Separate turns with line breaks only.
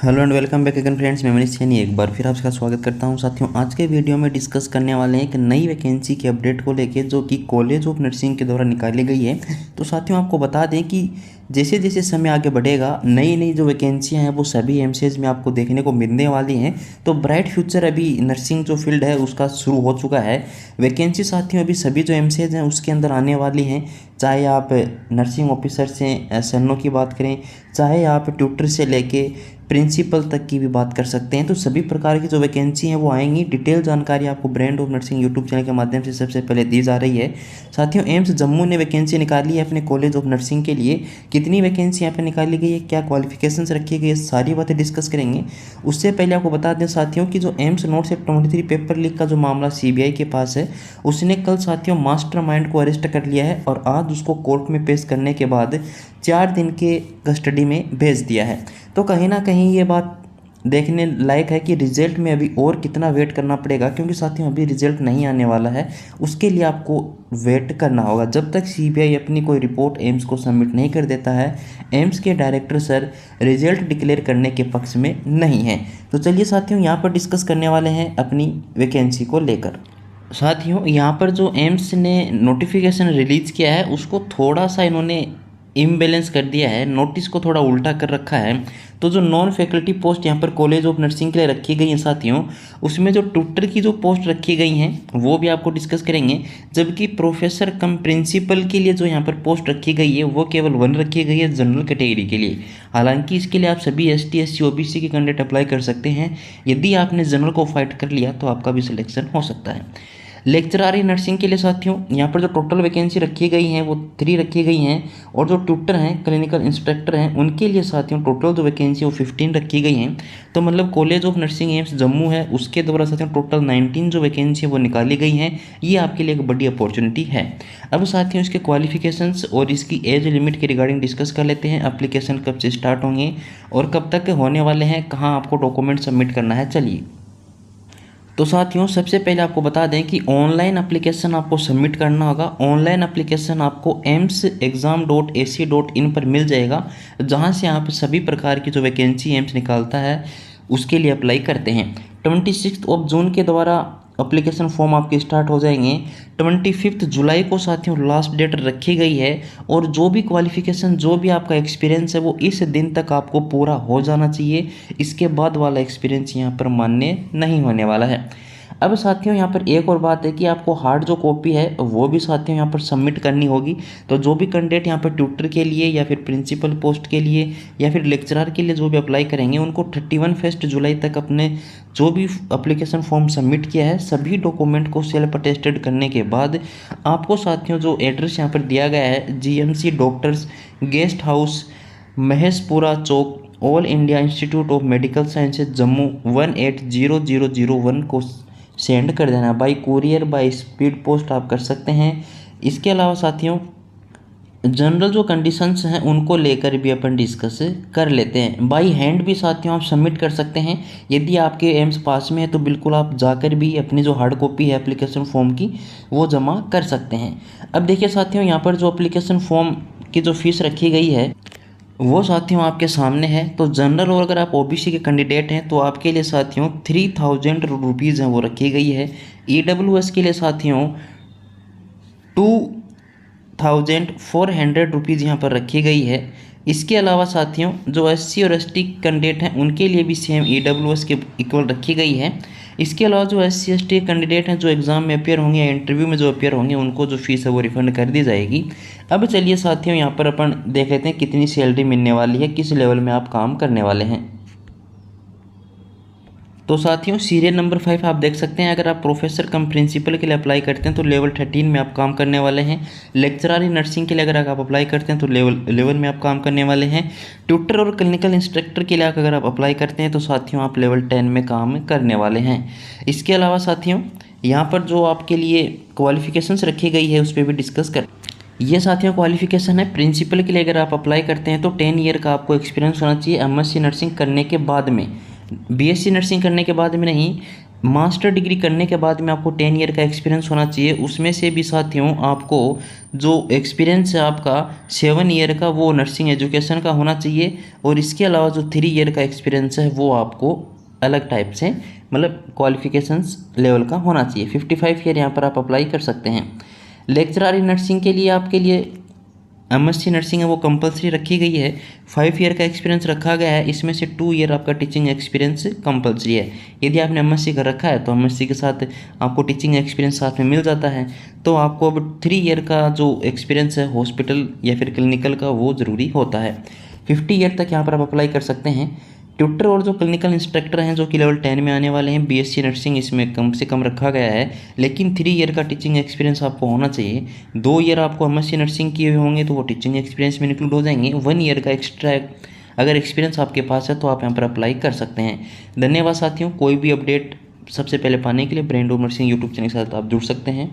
Hello and welcome back again friends. मैं मनीष सैनी एक बार फिर आपका स्वागत करता हूं। साथियों, आज के वीडियो में डिस्कस करने वाले हैं एक नई वैकेंसी के अपडेट को लेके जो कि कॉलेज ऑफ नर्सिंग के द्वारा निकाली गई है। तो साथियों, आपको बता दें कि जैसे जैसे समय आगे बढ़ेगा नई नई जो वैकेंसियां हैं वो सभी एमसीएज में आपको देखने को मिलने वाली हैं। तो ब्राइट फ्यूचर अभी नर्सिंग जो फील्ड है उसका शुरू हो चुका है। वैकेंसी साथियों अभी सभी जो एमसीएज हैं उसके अंदर आने वाली हैं। चाहे आप नर्सिंग ऑफिसर से एसएनओ की बात करें, चाहे आप ट्यूटर से लेके प्रिंसिपल तक की भी बात कर सकते हैं। तो सभी प्रकार की जो वैकेंसी हैं वो आएंगी। डिटेल जानकारी आपको brand of nursing YouTube channel के माध्यम से सबसे पहले दी जा रही है। साथियों, एम्स जम्मू ने वैकेंसी निकाली है अपने कॉलेज ऑफ नर्सिंग के लिए। कितनी वैकेंसी यहाँ पर निकाली गई है, क्या क्वालिफिकेशंस रखी गई है, सारी बातें डिस्कस करेंगे। उससे पहले आपको बता दें साथियों कि जो एम्स नोट से 23 पेपर लीक का जो मामला सीबीआई के पास है, उसने कल साथियों मास्टरमाइंड को अरेस्ट कर लिया है और आज उसको कोर्ट में पेश करने के बाद 4 दिन के कस्टडी में भेज दिया है। तो कहीं ना कहीं ये बात देखने लायक है कि रिजल्ट में अभी और कितना वेट करना पड़ेगा, क्योंकि साथियों अभी रिजल्ट नहीं आने वाला है। उसके लिए आपको वेट करना होगा जब तक सीबीआई अपनी कोई रिपोर्ट एम्स को सबमिट नहीं कर देता है। एम्स के डायरेक्टर सर रिजल्ट डिक्लेयर करने के पक्ष में नहीं है। तो चलिए साथियों, यहाँ पर डिस्कस करने वाले हैं अपनी वैकेंसी को लेकर। साथियों, यहाँ पर जो एम्स ने नोटिफिकेशन रिलीज़ किया है उसको थोड़ा सा इन्होंने इम्बैलेंस कर दिया है, नोटिस को थोड़ा उल्टा कर रखा है। तो जो नॉन फैकल्टी पोस्ट यहाँ पर कॉलेज ऑफ नर्सिंग के लिए रखी गई हैं साथियों, उसमें जो ट्यूटर की जो पोस्ट रखी गई हैं वो भी आपको डिस्कस करेंगे। जबकि प्रोफेसर कम प्रिंसिपल के लिए जो यहाँ पर पोस्ट रखी गई है वो केवल 1 रखी गई है जनरल कैटेगरी के लिए। हालांकि इसके लिए आप सभी ST SC OBC के कैंडिडेट अप्लाई कर सकते हैं। यदि आपने जनरल को फाइट कर लिया तो आपका भी सिलेक्शन हो सकता है। लेक्चरर इन नर्सिंग के लिए साथियों यहाँ पर जो टोटल वैकेंसी रखी गई हैं वो 3 रखी गई हैं, और जो ट्यूटर हैं, क्लिनिकल इंस्ट्रक्टर हैं, उनके लिए साथियों टोटल जो वैकेंसी वो 15 रखी गई हैं। तो मतलब college of nursing AIIMS Jammu है उसके द्वारा साथियों टोटल 19 जो वैकेंसी वो निकाली गई हैं। ये आपके लिए एक बड़ी अपॉर्चुनिटी है। अब साथियों इसके क्वालिफिकेशंस और इसकी एज लिमिट के रिगार्डिंग डिस्कस कर लेते हैं। एप्लीकेशन कब से स्टार्ट होंगे और कब तक होने वाले हैं, कहाँ आपको डॉक्यूमेंट सबमिट करना है। चलिए, तो साथियों सबसे पहले आपको बता दें कि ऑनलाइन एप्लीकेशन आपको सबमिट करना होगा। ऑनलाइन एप्लीकेशन आपको AIIMSexam.ac.in पर मिल जाएगा, जहां से आप सभी प्रकार की जो वैकेंसी एम्स निकालता है उसके लिए अप्लाई करते हैं। 26 जून के द्वारा एप्लीकेशन फॉर्म आपके स्टार्ट हो जाएंगे। 25 जुलाई को साथियों लास्ट डेट रखी गई है, और जो भी क्वालिफिकेशन, जो भी आपका एक्सपीरियंस है वो इस दिन तक आपको पूरा हो जाना चाहिए। इसके बाद वाला एक्सपीरियंस यहाँ पर मान्य नहीं होने वाला है। अब साथियों यहाँ पर एक और बात है कि आपको हार्ड जो कॉपी है वो भी साथियों यहाँ पर सबमिट करनी होगी। तो जो भी कैंडिडेट यहाँ पर ट्यूटर के लिए या फिर प्रिंसिपल पोस्ट के लिए या फिर लेक्चरर के लिए जो भी अप्लाई करेंगे, उनको 31 जुलाई तक अपने जो भी एप्लीकेशन फॉर्म सबमिट किया है सभी डॉक्यूमेंट को सेल्फ अटेस्टेड करने के बाद आपको साथियों जो एड्रेस यहाँ पर दिया गया है, GMC doctors guest house, Maheshpura Chowk, All India Institute of Medical Sciences Jammu 180001 को सेंड कर देना। By courier, by speed post आप कर सकते हैं। इसके अलावा साथियों जनरल जो कंडीशंस हैं उनको लेकर भी अपन डिस्कस कर लेते हैं। बाई हैंड भी साथियों आप सबमिट कर सकते हैं। यदि आपके एम्स पास में है तो बिल्कुल आप जाकर भी अपनी जो हार्ड कॉपी है एप्लीकेशन फॉर्म की वो जमा कर सकते हैं। अब देखिए साथियों, यहाँ पर जो एप्लीकेशन फॉर्म की जो फीस रखी गई है वो साथियों आपके सामने है। तो जनरल और अगर आप OBC के कैंडिडेट हैं तो आपके लिए साथियों 3000 रुपीज़ हैं वो रखी गई है। EWS के लिए साथियों 2400 रुपीज़ यहाँ पर रखी गई है। इसके अलावा साथियों जो SC और ST कैंडिडेट हैं उनके लिए भी सेम EWS के इक्वल रखी गई है। इसके अलावा जो SC ST कैंडिडेट हैं जो एग्ज़ाम में अपियर होंगे या इंटरव्यू में जो अपियर होंगे उनको जो फीस है वो रिफंड कर दी जाएगी। अब चलिए साथियों यहाँ पर अपन देख लेते हैं कितनी सैलरी मिलने वाली है, किस लेवल में आप काम करने वाले हैं। तो साथियों सीरियल नंबर 5 आप देख सकते हैं। अगर आप प्रोफेसर कम प्रिंसिपल के लिए अप्लाई करते हैं तो लेवल 13 में आप काम करने वाले हैं। लेक्चरर इन नर्सिंग के लिए अगर आप अप्लाई करते हैं तो लेवल 11 में आप काम करने वाले हैं। ट्यूटर और क्लिनिकल इंस्ट्रक्टर के लिए अगर आप अप्लाई करते हैं तो साथियों आप लेवल 10 में काम करने वाले हैं। इसके अलावा साथियों यहाँ पर जो आपके लिए क्वालिफिकेशंस रखी गई है उस पर भी डिस्कस कर। ये साथियों क्वालिफिकेशन है। प्रिंसिपल के लिए अगर आप अप्लाई करते हैं तो 10 ईयर का आपको एक्सपीरियंस होना चाहिए MSc नर्सिंग करने के बाद में। BSc नर्सिंग करने के बाद में नहीं, मास्टर डिग्री करने के बाद में आपको 10 ईयर का एक्सपीरियंस होना चाहिए। उसमें से भी साथियों आपको जो एक्सपीरियंस है आपका 7 ईयर का वो नर्सिंग एजुकेशन का होना चाहिए, और इसके अलावा जो 3 ईयर का एक्सपीरियंस है वो आपको अलग टाइप से मतलब क्वालिफिकेशंस लेवल का होना चाहिए। 55 ईयर यहाँ पर आप अप्लाई कर सकते हैं। लेक्चरर इन नर्सिंग के लिए आपके लिए एमएससी नर्सिंग है वो कंपलसरी रखी गई है। 5 ईयर का एक्सपीरियंस रखा गया है, इसमें से 2 ईयर आपका टीचिंग एक्सपीरियंस कंपलसरी है। यदि आपने एमएससी कर रखा है तो एमएससी के साथ आपको टीचिंग एक्सपीरियंस साथ में मिल जाता है, तो आपको अब 3 ईयर का जो एक्सपीरियंस है हॉस्पिटल या फिर क्लिनिकल का वो ज़रूरी होता है। 50 ईयर तक यहाँ पर आप अप्लाई कर सकते हैं। ट्यूटर और जो क्लिनिकल इंस्ट्रक्टर हैं जो कि लेवल 10 में आने वाले हैं, बीएससी नर्सिंग इसमें कम से कम रखा गया है, लेकिन 3 ईयर का टीचिंग एक्सपीरियंस आपको होना चाहिए। 2 ईयर आपको एमएससी नर्सिंग किए हुए होंगे तो वो टीचिंग एक्सपीरियंस में इंक्लूड हो जाएंगे। 1 ईयर का एक्स्ट्रा अगर एक्सपीरियंस आपके पास है तो आप यहाँ पर अप्लाई कर सकते हैं। धन्यवाद साथियों। कोई भी अपडेट सबसे पहले पाने के लिए brain dog nursing YouTube channel के साथ आप जुड़ सकते हैं।